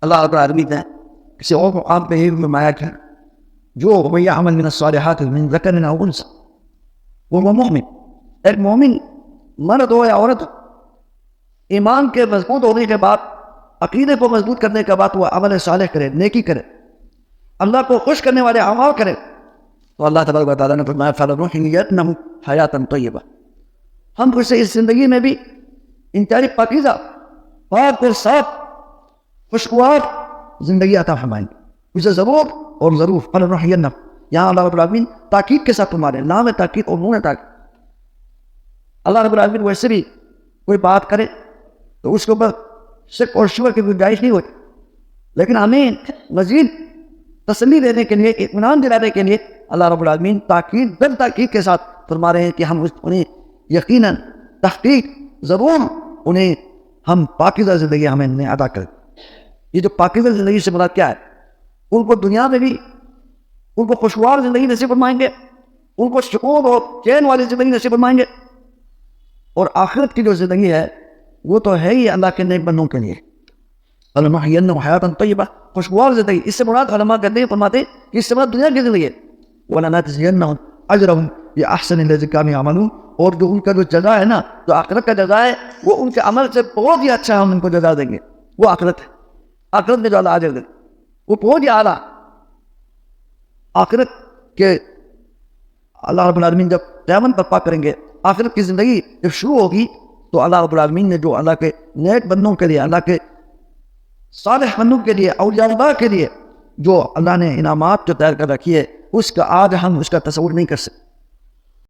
اللہ رب العالمین نے کسی اور مقام پہ یہ فرمایا کہ جو وہی عمل من الصالحات من ذکر او انثى وہ مومن، ایک مومن مرد ہو یا عورت ہو، ایمان کے مضبوط ہونے کے بعد، عقیدے کو مضبوط کرنے کے بعد وہ عمل صالح کرے، نیکی کرے، اللہ کو خوش کرنے والے اعمال کرے، تو اللہ تبارک و تعالیٰ نے فرمایا فَلَنُحْيِيَنَّهُ حَيَاةً طَيِّبَةً، ہم اسے اس زندگی میں بھی انتہائی پاکیزہ، پاک اور صاف، خوشگوار زندگی عطا فرمائیں گے، اسے ضرور اور ضرور فَلَنُحْيِيَنَّهُ، یہاں اللہ رب العالمین تاکید کے ساتھ فرما رہے ہیں، نام تاکید اور نون تاکید۔ اللہ رب العالمین ویسے بھی کوئی بات کرے تو اس کے اوپر شک اور شبہ کی گنجائش نہیں ہوتی، لیکن ہمیں مزید تسلی دینے کے لیے، اطمینان دلانے کے لیے اللہ رب العالمین تاکید بل تاکید کے ساتھ فرما رہے ہیں کہ ہم انہیں یقیناً تحقیق ضرور انہیں ہم پاکیزہ زندگی ہمیں انہیں عطا کریں۔ یہ جو پاکیزہ زندگی سے مراد کیا ہے؟ ان کو دنیا میں بھی ان کو خوشگوار زندگی نصیب فرمائیں گے، ان کو سکون اور چین والی زندگی نصیب فرمائیں گے، اور آخرت کی جو زندگی ہے وہ تو ہے ہی اللہ کے نیک بندوں کے لیے، فَلَنُحْيِيَنَّهُ حَيَاةً طَيِّبَةً، خوشگوار زندگی۔ اس سے مراد علماء کہتے ہیں، فرماتے ہیں کہ اس سے مراد دنیا کی زندگی ہے، وَلَنَجْزِيَنَّهُمْ أَجْرَهُمْ بِأَحْسَنِ الَّذِي كَانُوا يَعْمَلُونَ، اور جو ان کا جو جزا ہے نا، جو آخرت کا جزا ہے، وہ ان کے عمل سے بہت ہی اچھا ہم ان کو جزا دیں گے۔ وہ آخرت ہے، آخرت میں جو اللہ اجر دے وہ بہت ہی اعلیٰ آخرت کے۔ اللہ رب العالمین جب قیامت برپا کریں گے، آخرت کی زندگی جب شروع ہوگی، تو اللہ رب العالمین نے جو اللہ کے نیک بندوں کے لیے، اللہ کے صالح بندوں کے لیے، اولیاء اللہ کے لیے جو اللہ نے انعامات جو تیار کر رکھی ہے، اس کا آج ہم اس کا تصور نہیں کر سکتے۔